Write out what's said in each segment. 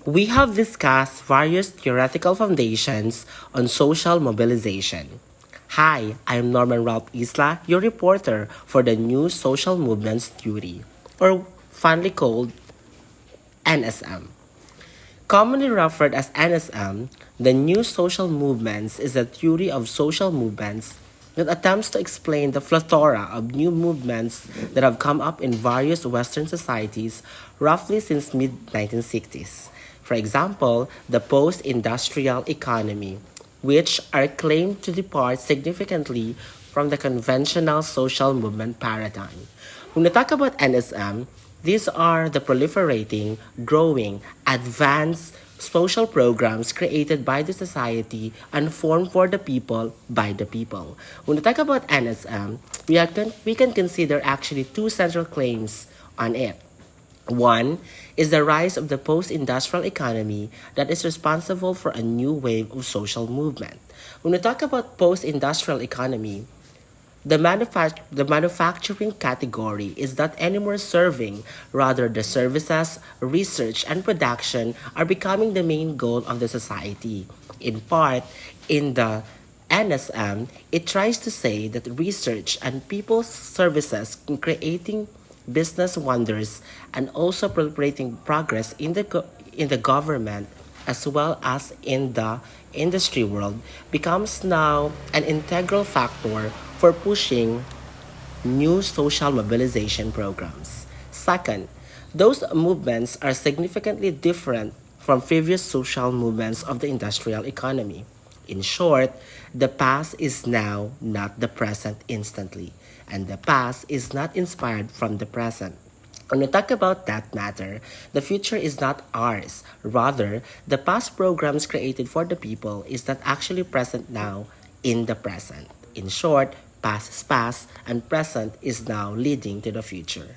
We have discussed various theoretical foundations on social mobilization. Hi, I'm Norman Ralph Isla, your reporter for the New Social Movements Theory, or fondly called NSM. Commonly referred as NSM, the New Social Movements is a theory of social movements that attempts to explain the plethora of new movements that have come up in various Western societies roughly since mid-1960s. For example, the post-industrial economy, which are claimed to depart significantly from the conventional social movement paradigm. When we talk about NSM, these are the proliferating, growing, advanced social programs created by the society and formed for the people by the people. When we talk about NSM, we can consider actually two central claims on it. One is the rise of the post industrial economy that is responsible for a new wave of social movement. When we talk about post industrial economy, the manufacturing category is not anymore serving, rather, the services, research, and production are becoming the main goal of the society. In part, in the NSM, it tries to say that research and people's services in creating business wonders and also proliferating progress in the government as well as in the industry world becomes now an integral factor for pushing new social mobilization programs. Second, those movements are significantly different from previous social movements of the industrial economy. In short, the past is now not the present instantly, and the past is not inspired from the present. When we talk about that matter, the future is not ours. Rather, the past programs created for the people is not actually present now in the present. In short, past is past and present is now leading to the future.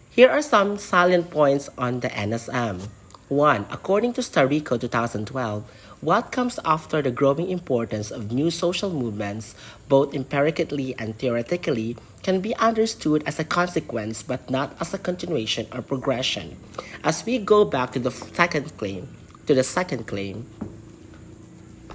Here are some salient points on the NSM. 1. According to Starico 2012, what comes after the growing importance of new social movements, both empirically and theoretically, can be understood as a consequence but not as a continuation or progression. As we go back to the second claim,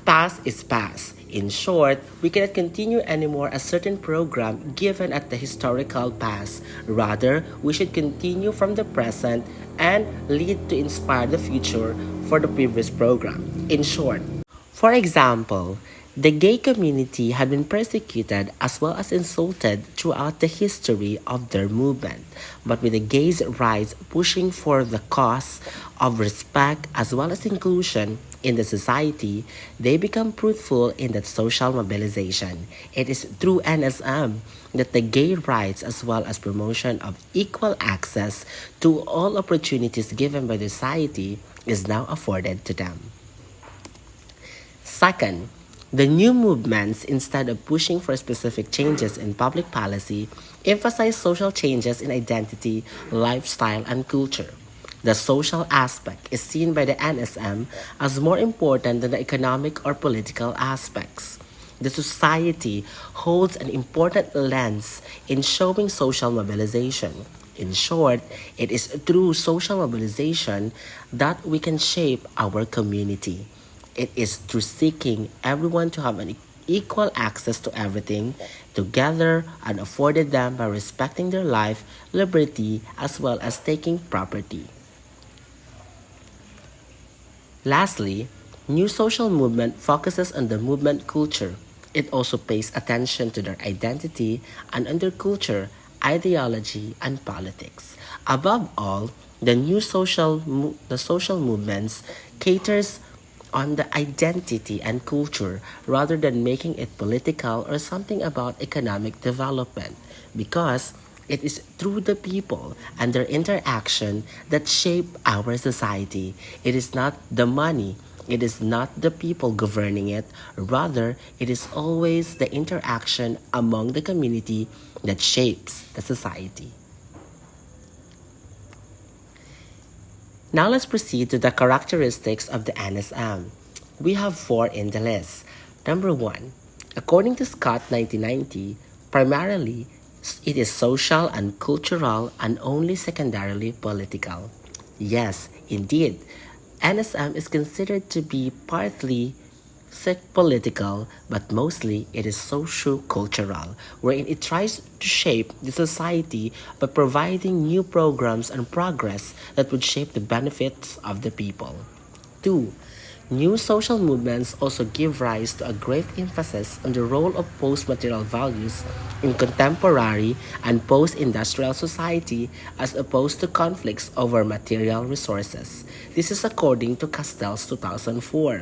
past is past. In short, we cannot continue anymore a certain program given at the historical past. Rather, we should continue from the present and lead to inspire the future for the previous program. In short, for example, the gay community had been persecuted as well as insulted throughout the history of their movement. But with the gays' rights pushing for the cause of respect as well as inclusion in the society, they become fruitful in that social mobilization. It is through NSM that the gay rights as well as promotion of equal access to all opportunities given by the society is now afforded to them. Second, the new movements, instead of pushing for specific changes in public policy, emphasize social changes in identity, lifestyle, and culture. The social aspect is seen by the NSM as more important than the economic or political aspects. The society holds an important lens in showing social mobilization. In short, it is through social mobilization that we can shape our community. It is through seeking everyone to have an equal access to everything together and afforded them by respecting their life, liberty, as well as taking property. Lastly, new social movement focuses on the movement culture. It also pays attention to their identity and on their culture, ideology, and politics. Above all, the social movements caters on the identity and culture rather than making it political or something about economic development because it is through the people and their interaction that shape our society. It is not the money, it is not the people governing it, rather, it is always the interaction among the community that shapes the society. Now let's proceed to the characteristics of the NSM. We have four in the list. Number one, according to Scott 1990, primarily it is social and cultural and only secondarily political. Yes, indeed. NSM is considered to be partly political, but mostly it is socio-cultural, wherein it tries to shape the society by providing new programs and progress that would shape the benefits of the people. 2. New social movements also give rise to a great emphasis on the role of post-material values in contemporary and post-industrial society as opposed to conflicts over material resources. This is according to Castell's 2004,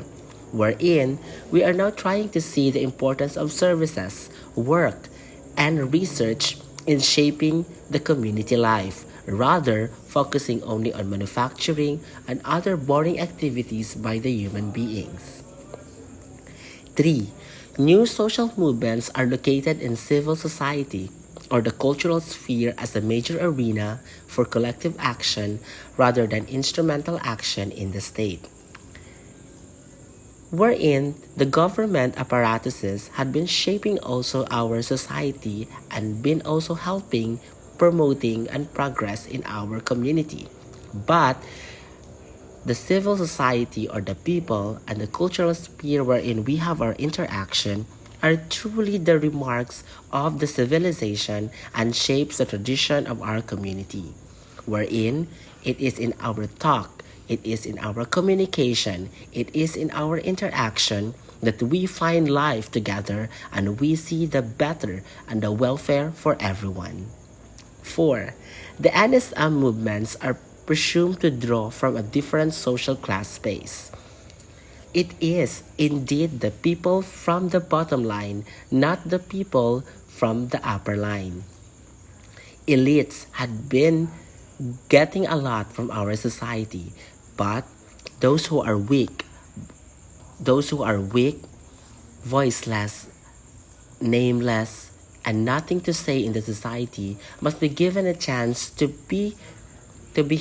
wherein we are now trying to see the importance of services, work, and research in shaping the community life, rather focusing only on manufacturing and other boring activities by the human beings. 3. New social movements are located in civil society or the cultural sphere as a major arena for collective action rather than instrumental action in the state, wherein the government apparatuses had been shaping also our society and been also helping promoting and progress in our community. But the civil society or the people and the cultural sphere wherein we have our interaction are truly the remarks of the civilization and shapes the tradition of our community, wherein it is in our talk, it is in our communication, it is in our interaction that we find life together and we see the better and the welfare for everyone. 4. The NSM movements are presumed to draw from a different social class space. It is indeed the people from the bottom line, not the people from the upper line. Elites had been getting a lot from our society, but those who are weak, those who are weak, voiceless, nameless, and nothing to say in the society must be given a chance to be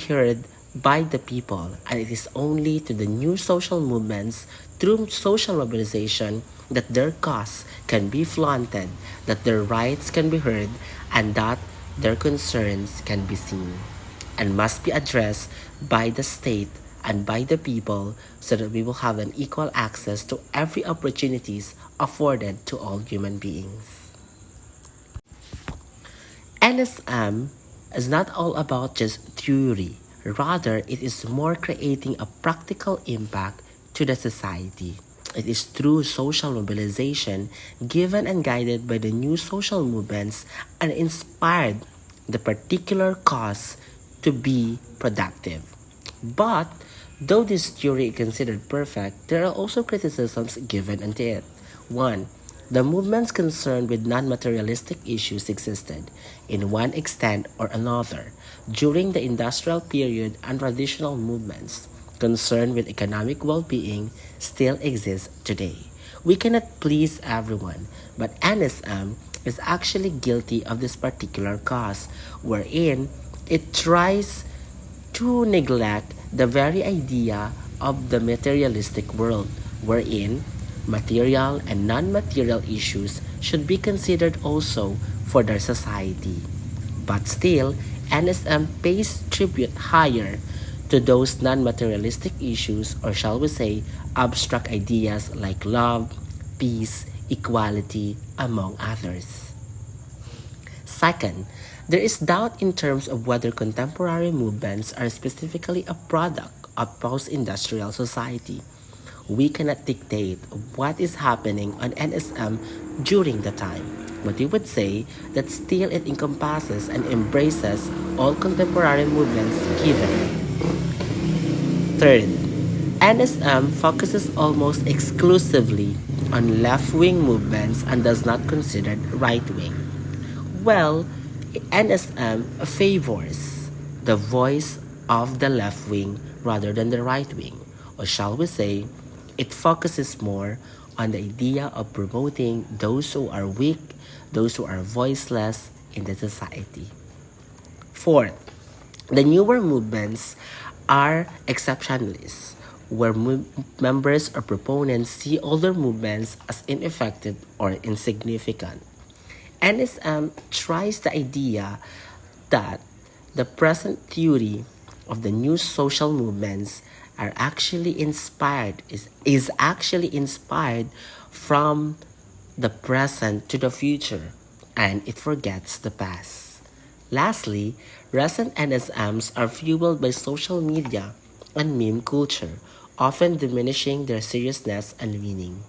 heard by the people, and it is only to the new social movements through social mobilization that their cause can be flaunted, that their rights can be heard, and that their concerns can be seen and must be addressed by the state and by the people so that we will have an equal access to every opportunities afforded to all human beings. NSM is not all about just theory. Rather, it is more creating a practical impact to the society. It is through social mobilization, given and guided by the new social movements, and inspired the particular cause to be productive. But, though this theory is considered perfect, there are also criticisms given unto it. 1. The movements concerned with non-materialistic issues existed, in one extent or another, during the industrial period, and traditional movements concerned with economic well-being still exist today. We cannot please everyone, but NSM is actually guilty of this particular cause, wherein it tries to neglect the very idea of the materialistic world, wherein material and non-material issues should be considered also for their society. But still, NSM pays tribute higher to those non-materialistic issues, or shall we say, abstract ideas like love, peace, equality, among others. Second, there is doubt in terms of whether contemporary movements are specifically a product of post-industrial society. We cannot dictate what is happening on NSM during the time, but we would say that still it encompasses and embraces all contemporary movements given. Third, NSM focuses almost exclusively on left-wing movements and does not consider right-wing. Well, NSM favors the voice of the left wing rather than the right wing, or shall we say, it focuses more on the idea of promoting those who are weak, those who are voiceless in the society. Fourth, the newer movements are exceptionalists, where members or proponents see older movements as ineffective or insignificant. NSM tries the idea that the present theory of the new social movements are actually inspired is actually inspired from the present to the future, and it forgets the past. Lastly, recent NSMs are fueled by social media and meme culture, often diminishing their seriousness and meaning.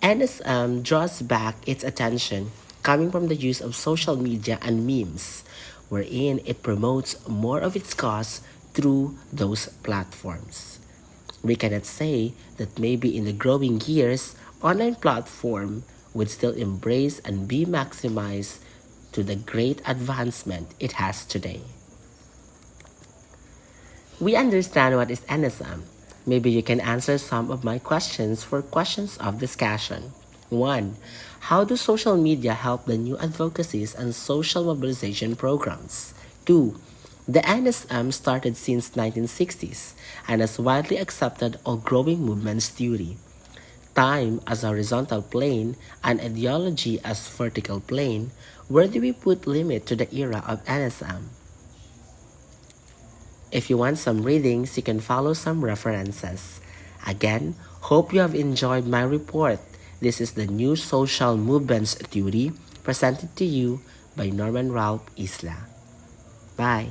NSM draws back its attention coming from the use of social media and memes, wherein it promotes more of its cause through those platforms. We cannot say that maybe in the growing years, online platform would still embrace and be maximized to the great advancement it has today. We understand what is NSM. Maybe you can answer some of my questions for questions of discussion. 1. How do social media help the new advocacies and social mobilization programs? 2. The NSM started since 1960s and is widely accepted or growing movements theory. Time as a horizontal plane and ideology as vertical plane, where do we put limit to the era of NSM? If you want some readings, you can follow some references. Again, hope you have enjoyed my report. This is the new social movements theory presented to you by Norman Ralph Isla. Bye.